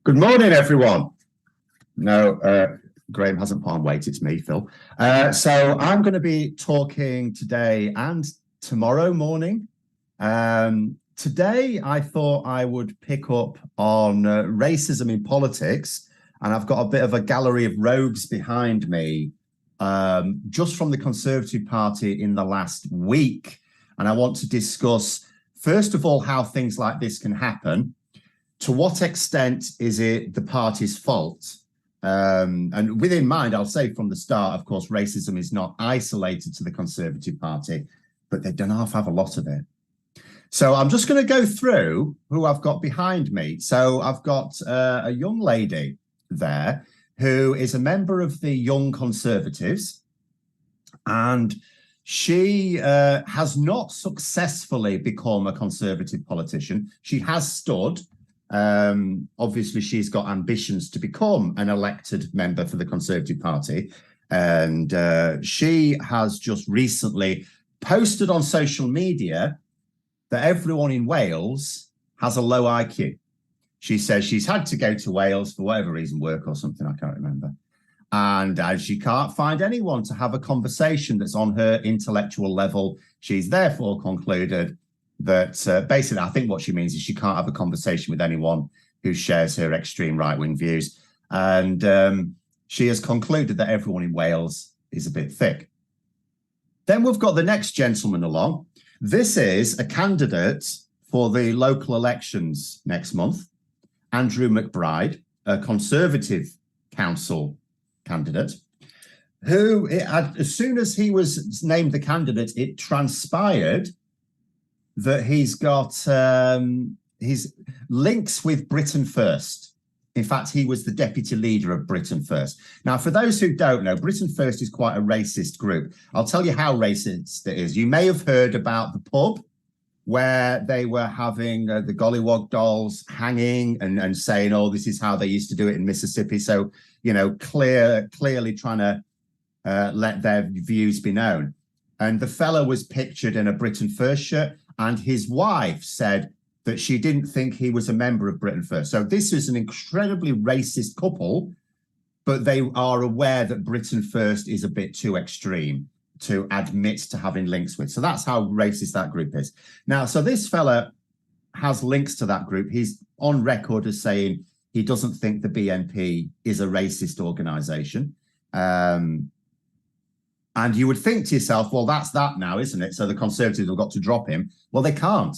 Good morning, everyone. No, Graham hasn't put on weight, it's me, Phil. So I'm going to be talking today and tomorrow morning. Today, I thought I would pick up on racism in politics, and I've got a bit of a gallery of rogues behind me, just from the Conservative Party in the last week. And I want to discuss, first of all, how things like this can happen. To what extent is it the party's fault? And with in mind, I'll say from the start, of course, racism is not isolated to the Conservative Party, but they don't half have a lot of it. So I'm just going to go through who I've got behind me. So I've got a young lady there who is a member of the Young Conservatives, and she has not successfully become a Conservative politician. She has stood. Obviously, she's got ambitions to become an elected member for the Conservative Party, and she has just recently posted on social media that everyone in Wales has a low IQ. She says she's had to go to Wales for whatever reason, work or something, I can't remember, and as she can't find anyone to have a conversation that's on her intellectual level, she's therefore concluded that basically, I think what she means is she can't have a conversation with anyone who shares her extreme right-wing views. And she has concluded that everyone in Wales is a bit thick. Then we've got the next gentleman along. This is a candidate for the local elections next month, Andrew McBride, a Conservative council candidate, who, as soon as he was named the candidate, it transpired that he's got his links with Britain First. In fact, he was the deputy leader of Britain First. Now, for those who don't know, Britain First is quite a racist group. I'll tell you how racist it is. You may have heard about the pub where they were having the Gollywog dolls hanging and saying, oh, this is how they used to do it in Mississippi. So, you know, clearly trying to let their views be known. And the fellow was pictured in a Britain First shirt. and his wife said that she didn't think he was a member of Britain First. So this is an incredibly racist couple, but they are aware that Britain First is a bit too extreme to admit to having links with. So that's how racist that group is. Now, so this fella has links to that group. He's on record as saying he doesn't think the BNP is a racist organization. And you would think to yourself, well, that's that now, isn't it? So the Conservatives have got to drop him. Well, they can't.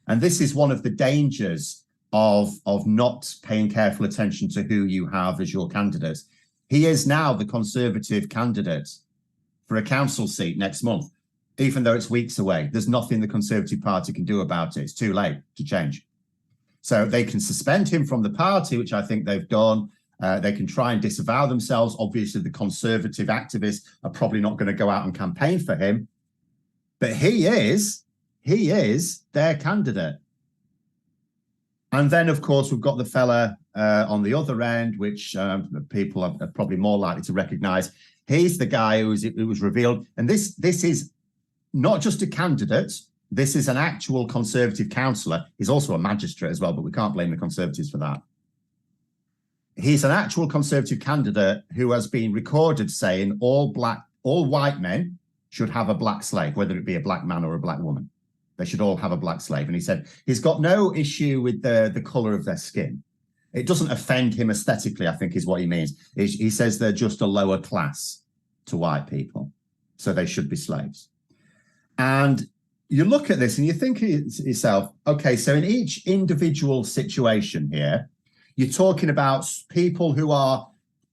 And this is one of the dangers of not paying careful attention to who you have as your candidate. He is now the Conservative candidate for a council seat next month, even though it's weeks away. There's nothing the Conservative Party can do about it. It's too late to change. So they can suspend him from the party, which I think they've done. They can try and disavow themselves. Obviously, the Conservative activists are probably not going to go out and campaign for him. But he is their candidate. And then, of course, we've got the fella on the other end, which people are probably more likely to recognize. He's the guy who was revealed. And this is not just a candidate. This is an actual Conservative councillor. He's also a magistrate as well, but we can't blame the Conservatives for that. He's an actual Conservative candidate who has been recorded saying all white men should have a black slave, whether it be a black man or a black woman. They should all have a black slave. And he said he's got no issue with the colour of their skin. It doesn't offend him aesthetically, I think is what he means. He says they're just a lower class to white people, so they should be slaves. And you look at this and you think to yourself, okay, so in each individual situation here, you're talking about people who are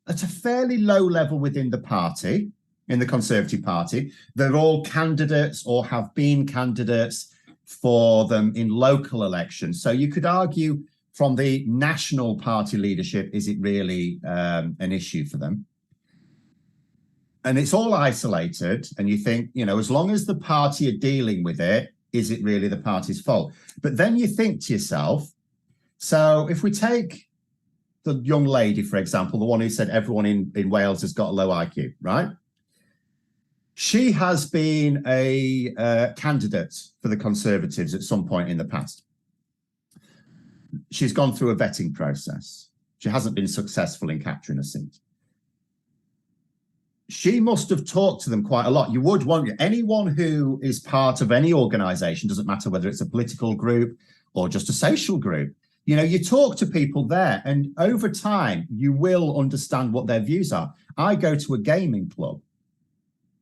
at a fairly low level within the party, in the Conservative Party. They're all candidates or have been candidates for them in local elections. So you could argue from the national party leadership, is it really an issue for them? And it's all isolated. And you think, you know, as long as the party are dealing with it, is it really the party's fault? But then you think to yourself, so if we take the young lady, for example, the one who said everyone in Wales has got a low IQ, right? She has been a candidate for the Conservatives at some point in the past. She's gone through a vetting process. She hasn't been successful in capturing a seat. She must have talked to them quite a lot. You would want anyone who is part of any organisation, doesn't matter whether it's a political group or just a social group, you know, you talk to people there and over time, you will understand what their views are. I go to a gaming club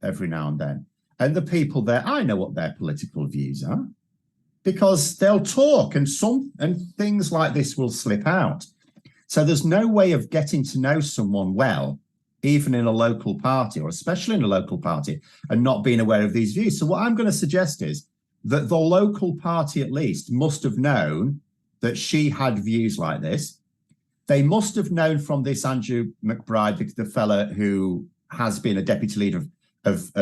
every now and then, and the people there, I know what their political views are because they'll talk and things like this will slip out. So there's no way of getting to know someone well, even in a local party or especially in a local party, and not being aware of these views. So what I'm going to suggest is that the local party at least must have known that she had views like this. They must have known from this Andrew McBride, the fella who has been a deputy leader of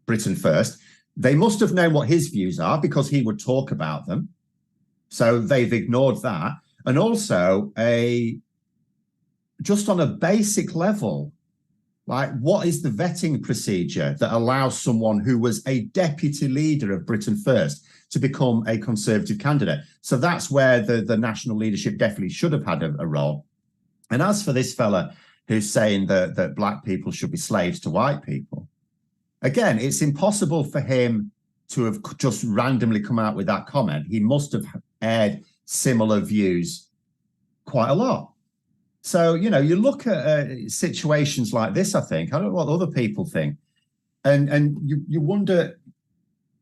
Britain First. They must have known what his views are because he would talk about them. So they've ignored that. And also just on a basic level, like what is the vetting procedure that allows someone who was a deputy leader of Britain First to become a Conservative candidate? So that's where the national leadership definitely should have had a role. And as for this fella who's saying that black people should be slaves to white people, again, it's impossible for him to have just randomly come out with that comment. He must have aired similar views quite a lot. So, you know, you look at situations like this, I think, I don't know what other people think, and you wonder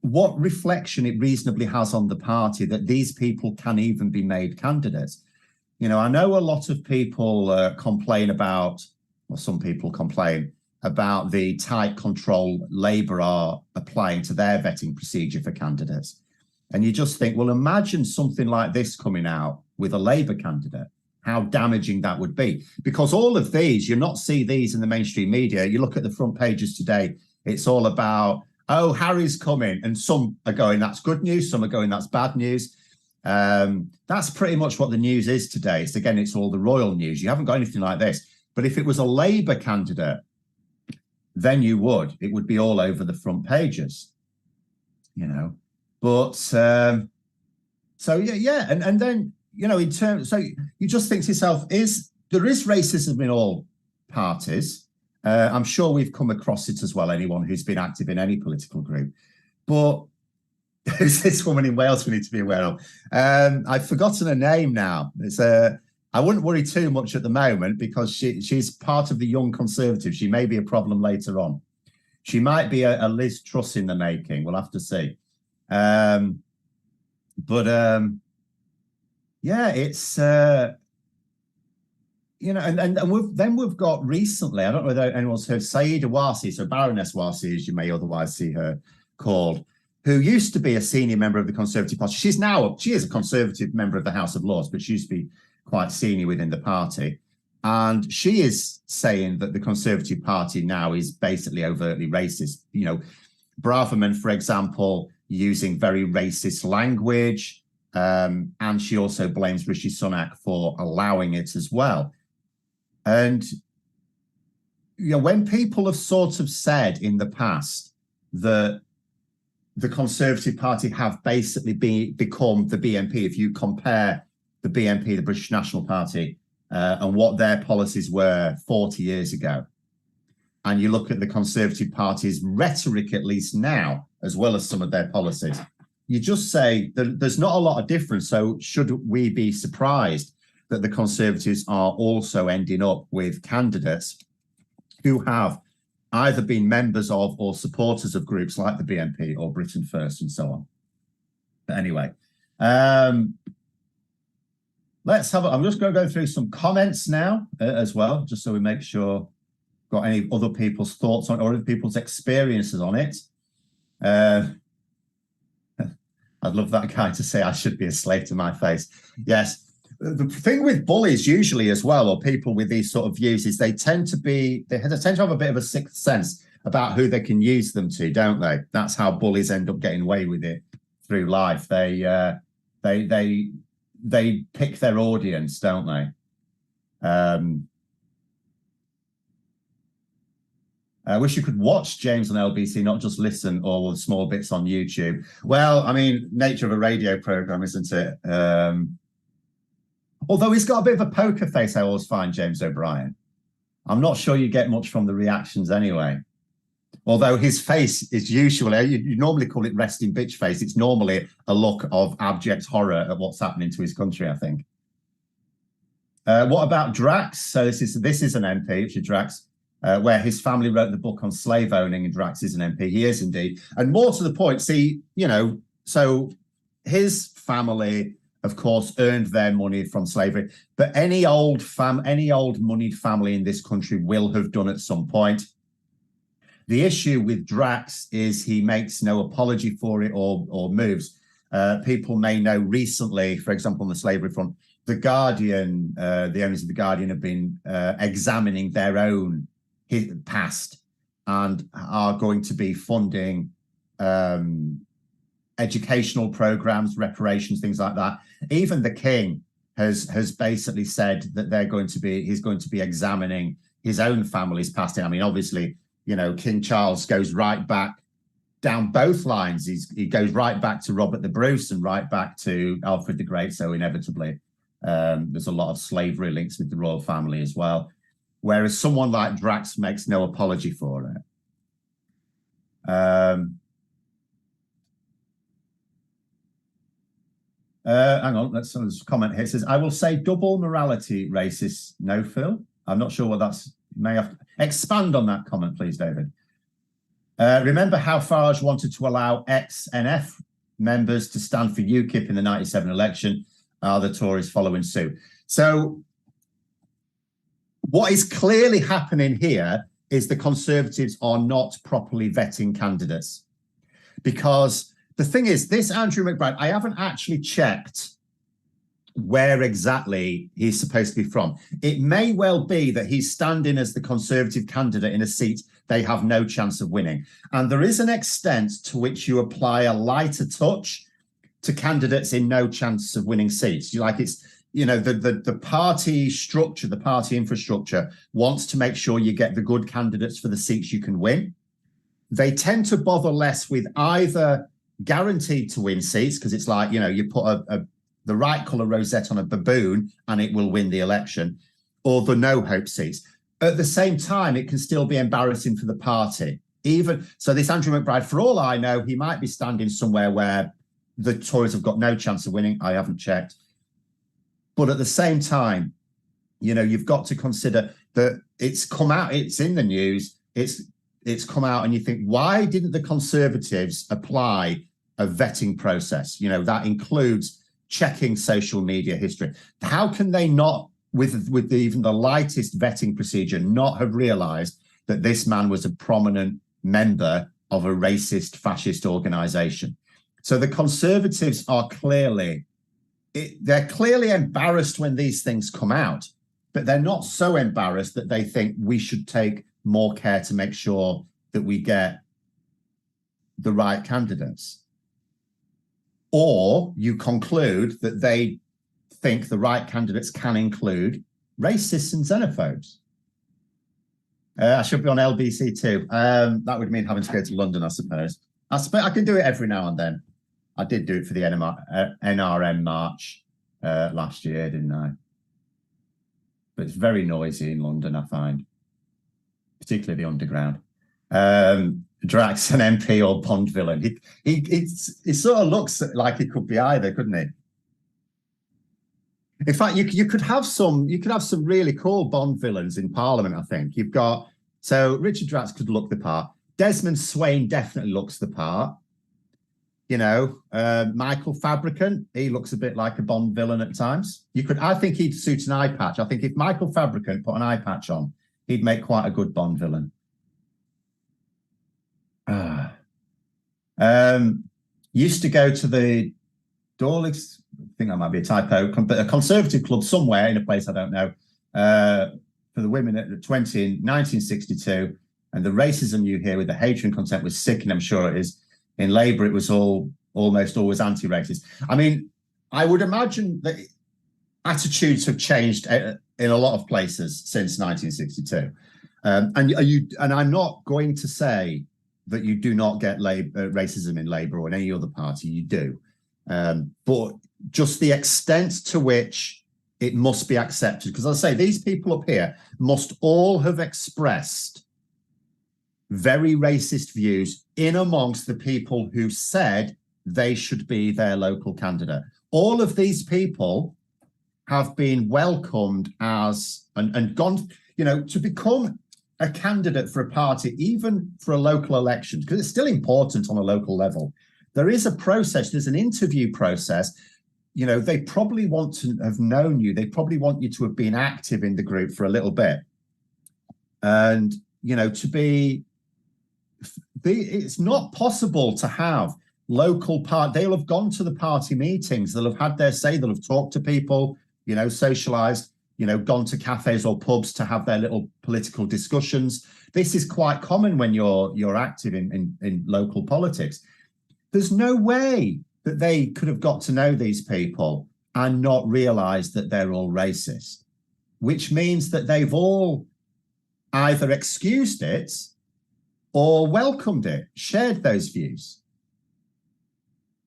what reflection it reasonably has on the party that these people can even be made candidates. You know, I know a lot of people complain about, or some people complain about the tight control Labour are applying to their vetting procedure for candidates. And you just think, well, imagine something like this coming out with a Labour candidate, how damaging that would be. Because all of these, you not see these in the mainstream media. You look at the front pages today, it's all about, oh, Harry's coming. And some are going, that's good news. Some are going, that's bad news. That's pretty much what the news is today. It's all the royal news. You haven't got anything like this. But if it was a Labour candidate, then it would be all over the front pages. you know. But so yeah, and then in terms, so you just think to yourself, there is racism in all parties. I'm sure we've come across it as well. Anyone who's been active in any political group, but who's this woman in Wales we need to be aware of? I've forgotten her name now. I wouldn't worry too much at the moment because she's part of the Young Conservatives. She may be a problem later on. She might be a Liz Truss in the making. We'll have to see. Yeah, it's and we've got recently. I don't know whether anyone's heard Sayeeda Warsi, so Baroness Warsi, as you may otherwise see her called, who used to be a senior member of the Conservative Party. She is a Conservative member of the House of Lords, but she used to be quite senior within the party. And she is saying that the Conservative Party now is basically overtly racist. Braverman, for example, using very racist language. And she also blames Rishi Sunak for allowing it as well. And, when people have sort of said in the past that the Conservative Party have basically become the BNP, if you compare the BNP, the British National Party, and what their policies were 40 years ago, and you look at the Conservative Party's rhetoric, at least now, as well as some of their policies, you just say that there's not a lot of difference. So should we be surprised that the Conservatives are also ending up with candidates who have either been members of or supporters of groups like the BNP or Britain First and so on? But anyway, let's have. I'm just going to go through some comments now as well, just so we make sure got any other people's thoughts on or other people's experiences on it. I'd love that guy to say I should be a slave to my face. Yes. The thing with bullies usually as well, or people with these sort of views, is they tend to have a bit of a sixth sense about who they can use them to, don't they? That's how bullies end up getting away with it through life. They pick their audience, don't they? I wish you could watch James on LBC, not just listen all the small bits on YouTube. Well, I mean, nature of a radio program, isn't it? Although he's got a bit of a poker face, I always find, James O'Brien. I'm not sure you get much from the reactions anyway. Although his face is usually, you normally call it resting bitch face. It's normally a look of abject horror at what's happening to his country, I think. What about Drax? So this is an MP, Richard Drax, where his family wrote the book on slave owning, and Drax is an MP. He is indeed. And more to the point, so his family, of course, earned their money from slavery, but any old moneyed family in this country will have done at some point. The issue with Drax is he makes no apology for it or moves. People may know recently, for example, on the slavery front, the Guardian, the owners of the Guardian have been examining their own past and are going to be funding educational programs, reparations, things like that. Even the King has basically said that he's going to be examining his own family's past. I mean, obviously, King Charles goes right back down both lines. He goes right back to Robert the Bruce and right back to Alfred the Great. So inevitably, there's a lot of slavery links with the royal family as well. Whereas someone like Drax makes no apology for it. Hang on, let's comment here. It says, I will say double morality racist. No, Phil? I'm not sure what that's. May have to expand on that comment, please, David. Remember how Farage wanted to allow ex-NF members to stand for UKIP in the 97 election? Are the Tories following suit? So what is clearly happening here is the Conservatives are not properly vetting candidates. Because the thing is, this Andrew McBride, I haven't actually checked where exactly he's supposed to be from. It may well be that he's standing as the Conservative candidate in a seat they have no chance of winning. And there is an extent to which you apply a lighter touch to candidates in no chance of winning seats. The party structure, the party infrastructure wants to make sure you get the good candidates for the seats you can win. They tend to bother less with either guaranteed to win seats because it's like, you put the right colour rosette on a baboon and it will win the election, or the no hope seats. At the same time, it can still be embarrassing for the party. Even so, this Andrew McBride, for all I know, he might be standing somewhere where the Tories have got no chance of winning. I haven't checked. But at the same time, you've got to consider that it's come out, it's in the news, it's come out, and you think, why didn't the Conservatives apply a vetting process? That includes checking social media history. How can they not, with even the lightest vetting procedure, not have realised that this man was a prominent member of a racist, fascist organisation? So the Conservatives are they're clearly embarrassed when these things come out, but they're not so embarrassed that they think we should take more care to make sure that we get the right candidates. Or you conclude that they think the right candidates can include racists and xenophobes. I should be on LBC too. That would mean having to go to London, I suppose. I can do it every now and then. I did do it for the NRM march last year, didn't I? But it's very noisy in London, I find, particularly the underground. Drax, an MP or Bond villain. He sort of looks like he could be either, couldn't he? In fact, you could have some really cool Bond villains in Parliament, I think. So Richard Drax could look the part. Desmond Swain definitely looks the part. Michael Fabricant, he looks a bit like a Bond villain at times. I think he'd suit an eye patch. I think if Michael Fabricant put an eye patch on, he'd make quite a good Bond villain. Used to go to the Dorlicks, I think that might be a typo, but a Conservative club somewhere in a place I don't know, for the women at 20 in 1962. And the racism you hear with the hatred and contempt was sickening, I'm sure it is. In Labour, it was almost always anti-racist. I mean, I would imagine that attitudes have changed in a lot of places since 1962. And I'm not going to say that you do not get racism in Labour or in any other party, you do. But just the extent to which it must be accepted, because as I say, these people up here must all have expressed very racist views in amongst the people who said they should be their local candidate. All of these people have been welcomed as and gone, to become a candidate for a party, even for a local election, because it's still important on a local level. There is a process, there's an interview process. They probably want to have known you. They probably want you to have been active in the group for a little bit. And, it's not possible to have local they'll have gone to the party meetings, they'll have had their say, they'll have talked to people, socialized, gone to cafes or pubs to have their little political discussions. This is quite common when you're active in local politics. There's no way that they could have got to know these people and not realized that they're all racist, which means that they've all either excused it or welcomed it, shared those views.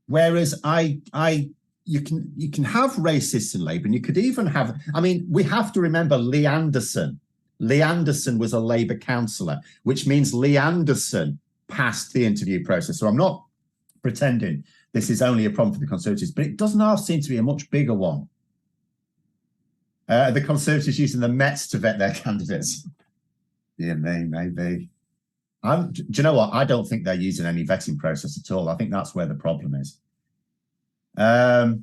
Whereas you can have racists in Labour, and you could even have, we have to remember Lee Anderson. Lee Anderson was a Labour councillor, which means Lee Anderson passed the interview process. So I'm not pretending this is only a problem for the Conservatives, but it doesn't half seem to be a much bigger one. The Conservatives using the Mets to vet their candidates. Yeah, maybe. Do you know what? I don't think they're using any vetting process at all. I think that's where the problem is. Have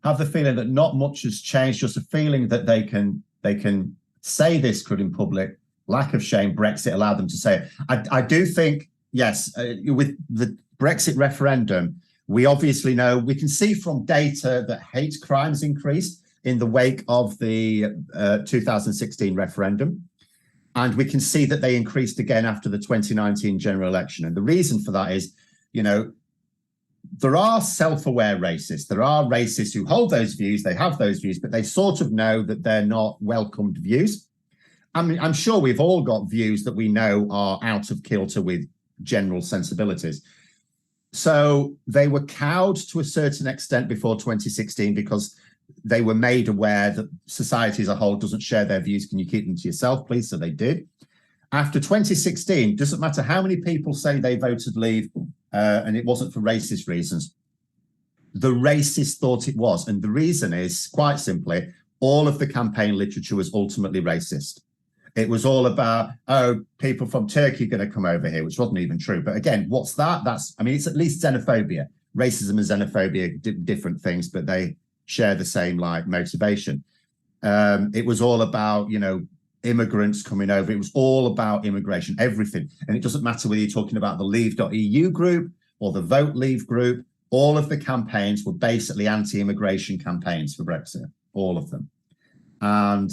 the feeling that not much has changed, just a feeling that they can say this good in public. Lack of shame, Brexit allowed them to say it. I do think, yes, with the Brexit referendum, we obviously know, we can see from data that hate crimes increased in the wake of the 2016 referendum. And we can see that they increased again after the 2019 general election. And the reason for that is, there are self-aware racists. There are racists who hold those views, they have those views, but they sort of know that they're not welcomed views. I'm sure we've all got views that we know are out of kilter with general sensibilities. So they were cowed to a certain extent before 2016 because they were made aware that society as a whole doesn't share their views. Can you keep them to yourself, please? So they did. After 2016, doesn't matter how many people say they voted Leave and it wasn't for racist reasons, the racists thought it was. And the reason is, quite simply, all of the campaign literature was ultimately racist. It was all about, oh, people from Turkey are going to come over here, which wasn't even true. But again, what's that? I mean, it's at least xenophobia. Racism and xenophobia, different things, but they share the same like motivation. It was all about, immigrants coming over. It was all about immigration, everything. And it doesn't matter whether you're talking about the Leave.eu group or the Vote Leave group. All of the campaigns were basically anti-immigration campaigns for Brexit, all of them. And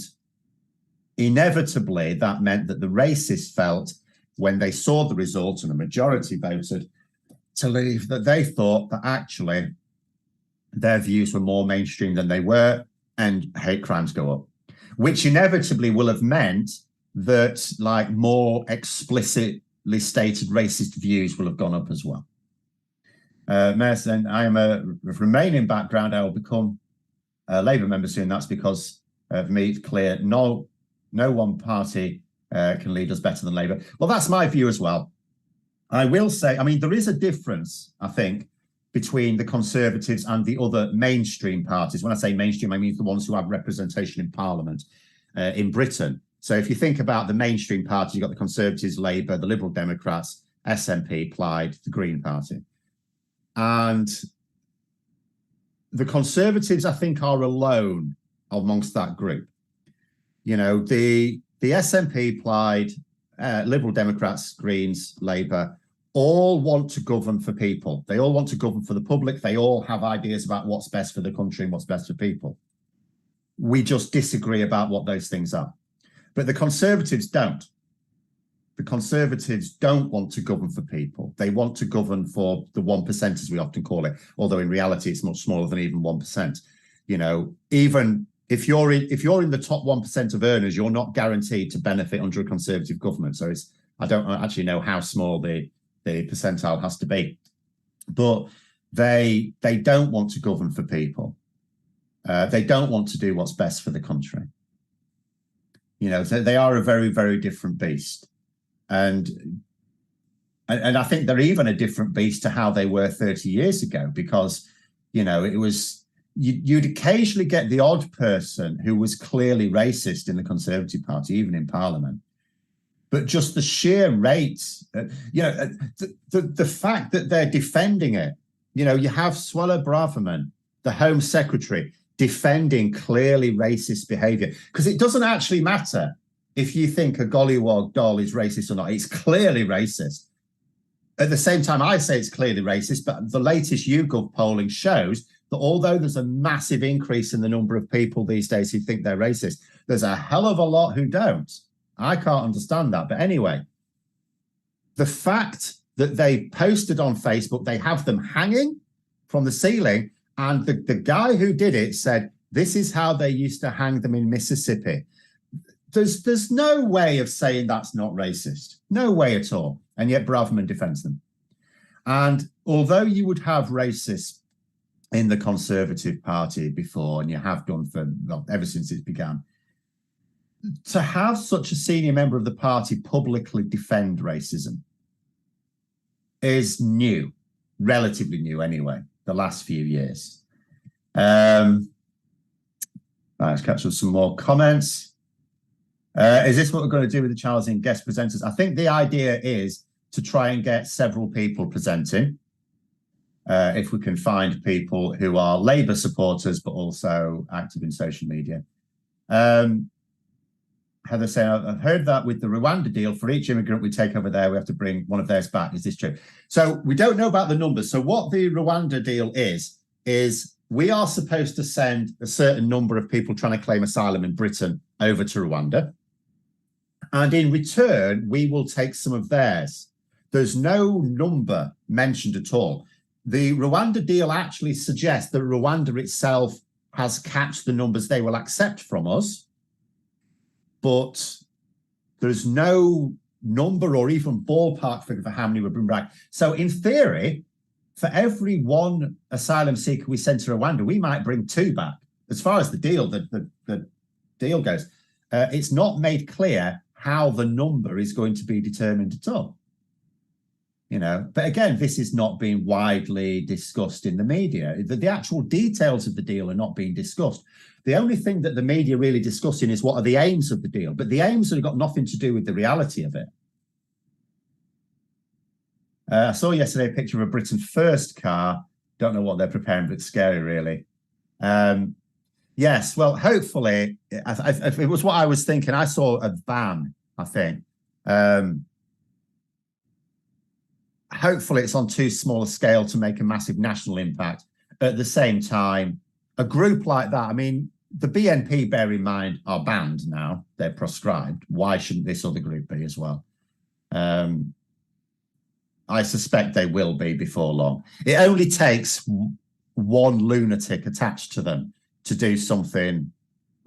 inevitably, that meant that the racists felt when they saw the results and the majority voted to Leave, that they thought that actually their views were more mainstream than they were and hate crimes go up, which inevitably will have meant that like more explicitly stated racist views will have gone up as well. Mayor, I am a Romanian background. I will become a Labour member soon. That's because of me, it's clear no one party can lead us better than Labour. Well, that's my view as well. I will say, I mean, there is a difference, I think, between the Conservatives and the other mainstream parties. When I say mainstream, I mean the ones who have representation in Parliament in Britain. So if you think about the mainstream parties, you've got the Conservatives, Labour, the Liberal Democrats, SNP, Plaid, the Green Party. And the Conservatives, I think, are alone amongst that group. The SNP, Plaid, Liberal Democrats, Greens, Labour, all want to govern for people. They all want to govern for the public. They all have ideas about what's best for the country and what's best for people. We just disagree about what those things are. But the Conservatives don't. The Conservatives don't want to govern for people. They want to govern for the 1%, as we often call it, although in reality it's much smaller than even 1%. Even if you're in the top 1% of earners, you're not guaranteed to benefit under a Conservative government. So I don't actually know how small the percentile has to be, but they don't want to govern for people. They don't want to do what's best for the country. So they are a very, very different beast. And I think they're even a different beast to how they were 30 years ago, because, it was, you'd occasionally get the odd person who was clearly racist in the Conservative Party, even in Parliament. But just the sheer rates, the fact that they're defending it, you have Suella Braverman, the Home Secretary, defending clearly racist behavior, because it doesn't actually matter if you think a gollywog doll is racist or not. It's clearly racist. At the same time, I say it's clearly racist, but the latest YouGov polling shows that although there's a massive increase in the number of people these days who think they're racist, there's a hell of a lot who don't. I can't understand that. But anyway, the fact that they posted on Facebook, they have them hanging from the ceiling, and the guy who did it said, this is how they used to hang them in Mississippi. There's no way of saying that's not racist. No way at all. And yet Braverman defends them. And although you would have racists in the Conservative Party before, and you have done ever since it began, to have such a senior member of the party publicly defend racism is new, relatively new anyway, the last few years. Let's catch up some more comments. Is this what we're going to do with the Charleston guest presenters? I think the idea is to try and get several people presenting. If we can find people who are Labour supporters, but also active in social media. Heather saying, I've heard that with the Rwanda deal, for each immigrant we take over there, we have to bring one of theirs back. Is this true? So we don't know about the numbers. So what the Rwanda deal is we are supposed to send a certain number of people trying to claim asylum in Britain over to Rwanda. And in return, we will take some of theirs. There's no number mentioned at all. The Rwanda deal actually suggests that Rwanda itself has capped the numbers they will accept from us, but there's no number or even ballpark figure for how many were brought back. So in theory, for every one asylum seeker we send to Rwanda, we might bring 2 back. As far as the deal, the deal goes, it's not made clear how the number is going to be determined at all. You know, but again, this is not being widely discussed in the media. The actual details of the deal are not being discussed. The only thing that the media really discussing is what are the aims of the deal, but the aims have got nothing to do with the reality of it. I saw yesterday a picture of a Britain First car. Don't know what they're preparing, but it's scary, really. Yes, well, hopefully, if it was what I was thinking. I saw a van, I think. Hopefully it's on too small a scale to make a massive national impact. At the same time, a group like that, I mean, the BNP, bear in mind, are banned now. They're proscribed. Why shouldn't this other group be as well? I suspect they will be before long. It only takes one lunatic attached to them to do something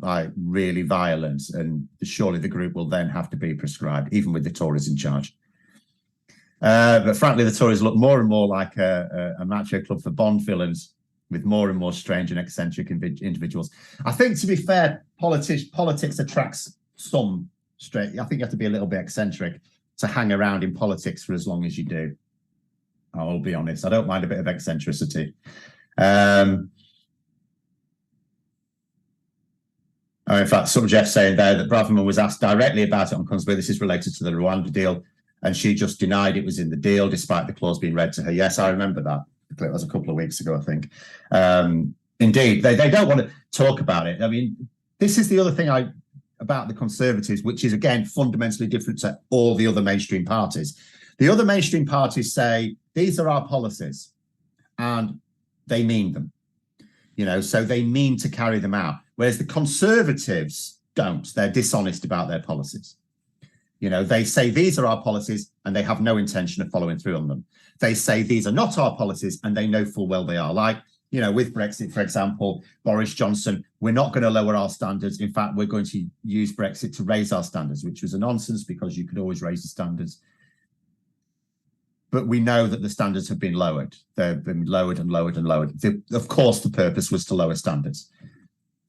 like really violent, and surely the group will then have to be proscribed, even with the Tories in charge. But frankly, the Tories look more and more like a macho club for Bond villains, with more and more strange and eccentric individuals. I think, to be fair, politics attracts some straight. I think you have to be a little bit eccentric to hang around in politics for as long as you do. I'll be honest, I don't mind a bit of eccentricity. In fact, some Jeff saying there that Braverman was asked directly about it on Consby. This is related to the Rwanda deal, and she just denied it was in the deal, despite the clause being read to her. Yes, I remember that. That was a couple of weeks ago, I think. Indeed, they don't want to talk about it. I mean, this is the other thing about the Conservatives, which is, again, fundamentally different to all the other mainstream parties. The other mainstream parties say, these are our policies, and they mean them. You know, so they mean to carry them out. Whereas the Conservatives don't. They're dishonest about their policies. You know, they say these are our policies and they have no intention of following through on them. They say these are not our policies and they know full well they are. Like, you know, with Brexit, for example, Boris Johnson, we're not going to lower our standards. In fact, we're going to use Brexit to raise our standards, which was a nonsense because you could always raise the standards. But we know that the standards have been lowered. They've been lowered and lowered and lowered. Of course, the purpose was to lower standards.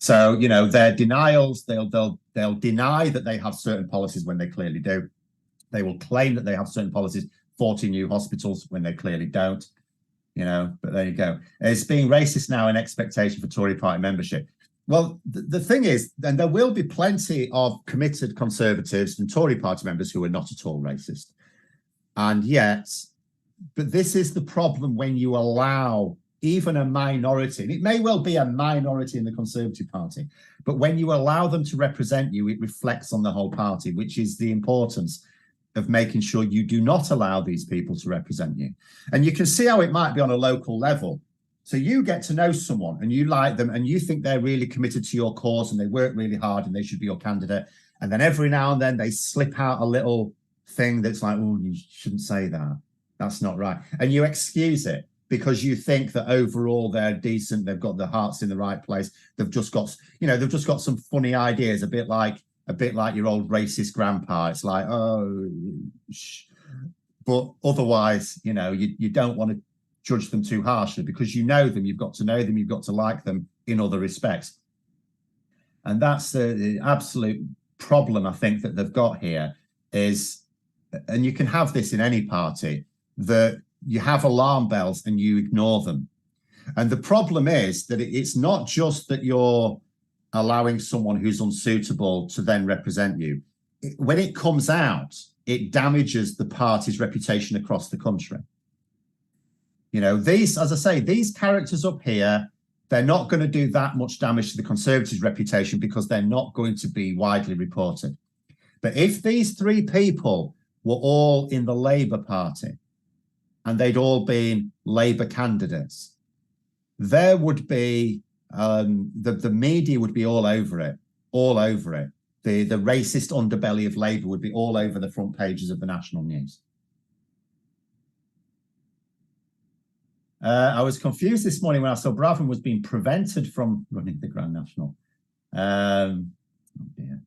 So, you know, their denials, they'll deny that they have certain policies when they clearly do. They will claim that they have certain policies, 40 new hospitals when they clearly don't, you know, but there you go. It's being racist now in expectation for Tory party membership. Well, the thing is, and there will be plenty of committed Conservatives and Tory party members who are not at all racist. And yet, but this is the problem when you allow even a minority, and it may well be a minority in the Conservative Party, but when you allow them to represent you, it reflects on the whole party, which is the importance of making sure you do not allow these people to represent you. And you can see how it might be on a local level. So you get to know someone and you like them and you think they're really committed to your cause and they work really hard and they should be your candidate. And then every now and then they slip out a little thing that's like, oh, you shouldn't say that. That's not right. And you excuse it because you think that overall they're decent. They've got their hearts in the right place. They've just got, you know, they've just got some funny ideas, a bit like your old racist grandpa. It's like, oh, but otherwise, you know, you don't want to judge them too harshly because you know them. You've got to know them. You've got to like them in other respects. And that's the absolute problem, I think, that they've got here is, and you can have this in any party, that you have alarm bells and you ignore them. And the problem is that it's not just that you're allowing someone who's unsuitable to then represent you. When it comes out, it damages the party's reputation across the country. You know, these, as I say, these characters up here, they're not going to do that much damage to the Conservatives' reputation because they're not going to be widely reported. But if these three people were all in the Labour Party and they'd all been Labour candidates, there would be, the media would be all over it, all over it. The racist underbelly of Labour would be all over the front pages of the national news. I was confused this morning when I saw Braverman was being prevented from running the Grand National. Oh dear.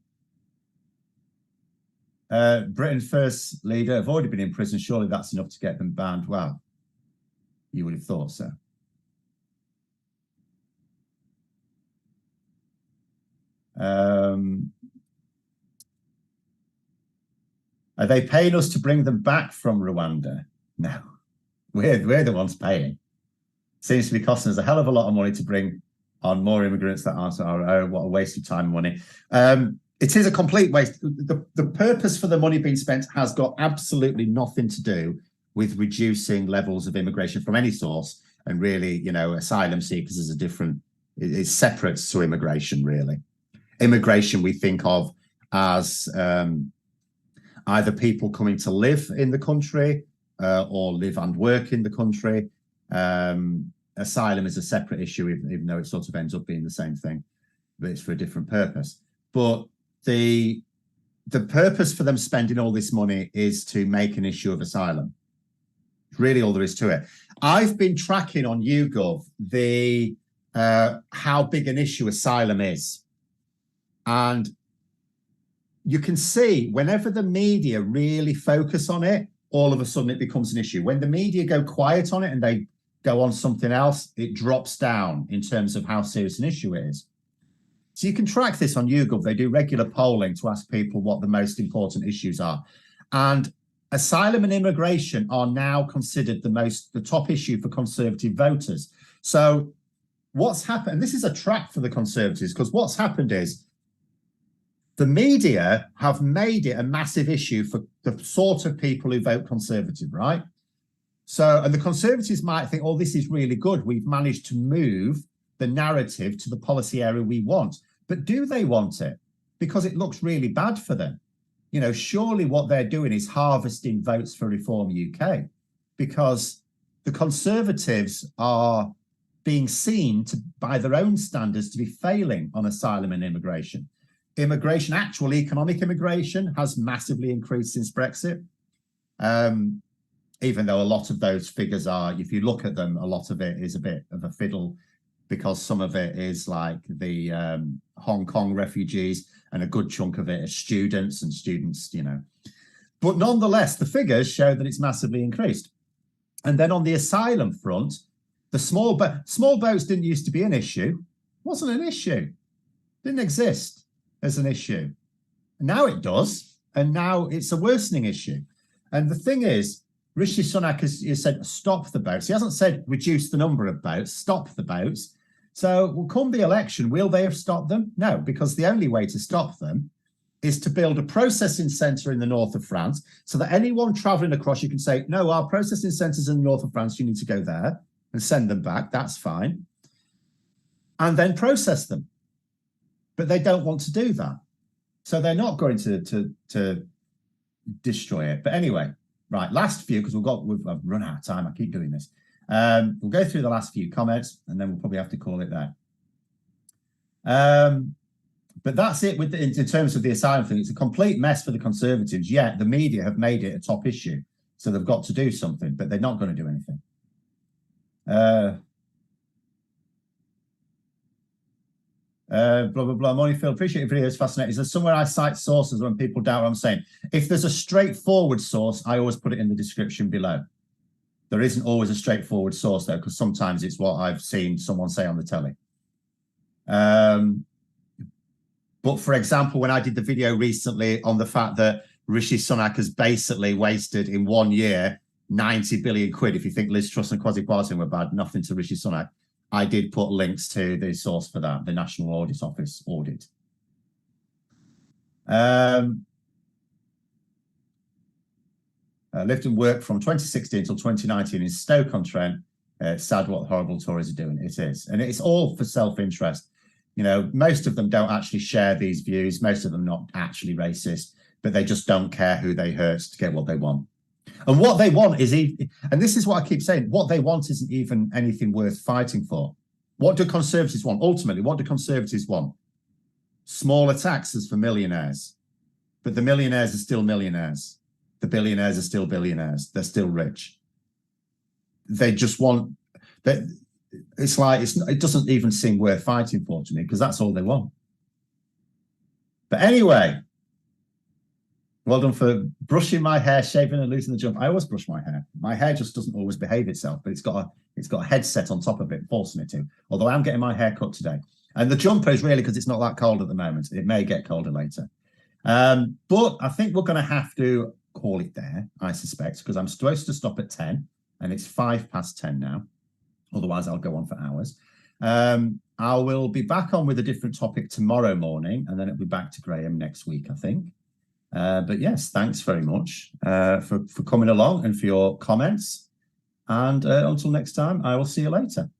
Britain's first leader have already been in prison. Surely that's enough to get them banned. Well, you would have thought so. Are they paying us to bring them back from Rwanda? No, we're the ones paying. Seems to be costing us a hell of a lot of money to bring on more immigrants that aren't our own. What a waste of time and money. It is a complete waste. The purpose for the money being spent has got absolutely nothing to do with reducing levels of immigration from any source. And really, you know, asylum seekers is a different, it's separate to immigration, really. Immigration we think of as either people coming to live in the country or live and work in the country. Asylum is a separate issue, even though it sort of ends up being the same thing, but it's for a different purpose. But the purpose for them spending all this money is to make an issue of asylum. Really all there is to it. I've been tracking on YouGov the how big an issue asylum is. And you can see whenever the media really focus on it, all of a sudden it becomes an issue. When the media go quiet on it and they go on something else, it drops down in terms of how serious an issue it is. So you can track this on YouGov. They do regular polling to ask people what the most important issues are. And asylum and immigration are now considered the top issue for Conservative voters. So what's happened, and this is a trap for the Conservatives, because what's happened is the media have made it a massive issue for the sort of people who vote Conservative, right? So, and the Conservatives might think, oh, this is really good. We've managed to move the narrative to the policy area we want. But do they want it? Because it looks really bad for them. You know, surely what they're doing is harvesting votes for Reform UK, because the Conservatives are being seen to, by their own standards, to be failing on asylum and immigration. Immigration, actual economic immigration, has massively increased since Brexit. Even though a lot of those figures are, if you look at them, a lot of it is a bit of a fiddle, because some of it is like the Hong Kong refugees, and a good chunk of it are students, and students, you know. But nonetheless, the figures show that it's massively increased. And then on the asylum front, the small boats didn't used to be an issue. It wasn't an issue. Didn't exist as an issue. Now it does, and now it's a worsening issue. And the thing is, Rishi Sunak has said, stop the boats. He hasn't said reduce the number of boats, stop the boats. So will come the election, will they have stopped them? No, because the only way to stop them is to build a processing centre in the north of France, so that anyone travelling across, you can say, no, our processing centre's in the north of France, you need to go there and send them back, that's fine. And then process them. But they don't want to do that. So they're not going to destroy it. But anyway, right, last few, because I've run out of time. I keep doing this. We'll go through the last few comments, and then we'll probably have to call it there. But that's it in terms of the asylum thing. It's a complete mess for the Conservatives, yet the media have made it a top issue. So they've got to do something, but they're not going to do anything. Blah, blah, blah. Morning, Phil. Appreciate your videos. Fascinating. Is there somewhere I cite sources when people doubt what I'm saying? If there's a straightforward source, I always put it in the description below. There isn't always a straightforward source, though, because sometimes it's what I've seen someone say on the telly. But for example, when I did the video recently on the fact that Rishi Sunak has basically wasted in 1 year 90 billion quid, if you think Liz Truss and Kwasi Kwarteng were bad, nothing to Rishi Sunak, I did put links to the source for that, the National Audit Office audit. Lived and worked from 2016 until 2019 in Stoke-on-Trent. Sad what horrible Tories are doing. It is. And it's all for self-interest. You know, most of them don't actually share these views. Most of them not actually racist, but they just don't care who they hurt to get what they want. And what they want is, and this is what I keep saying, what they want isn't even anything worth fighting for. What do Conservatives want? Ultimately, what do Conservatives want? Smaller taxes for millionaires. But the millionaires are still millionaires. The billionaires are still billionaires. They're still rich. They just want that. It's like it doesn't even seem worth fighting for to me, because that's all they want. But anyway, Well done for brushing my hair, shaving and losing the jump. I always brush my hair. My hair just doesn't always behave itself, but it's got a headset on top of it, forcing it to. Although I'm getting my hair cut today. And the jumper is really because it's not that cold at the moment. It may get colder later. But I think we're going to have to call it there, I suspect, because I'm supposed to stop at 10 and it's 10:05 now. Otherwise, I'll go on for hours. I will be back on with a different topic tomorrow morning, and then it'll be back to Graham next week, I think. But yes, thanks very much for coming along and for your comments. And until next time, I will see you later.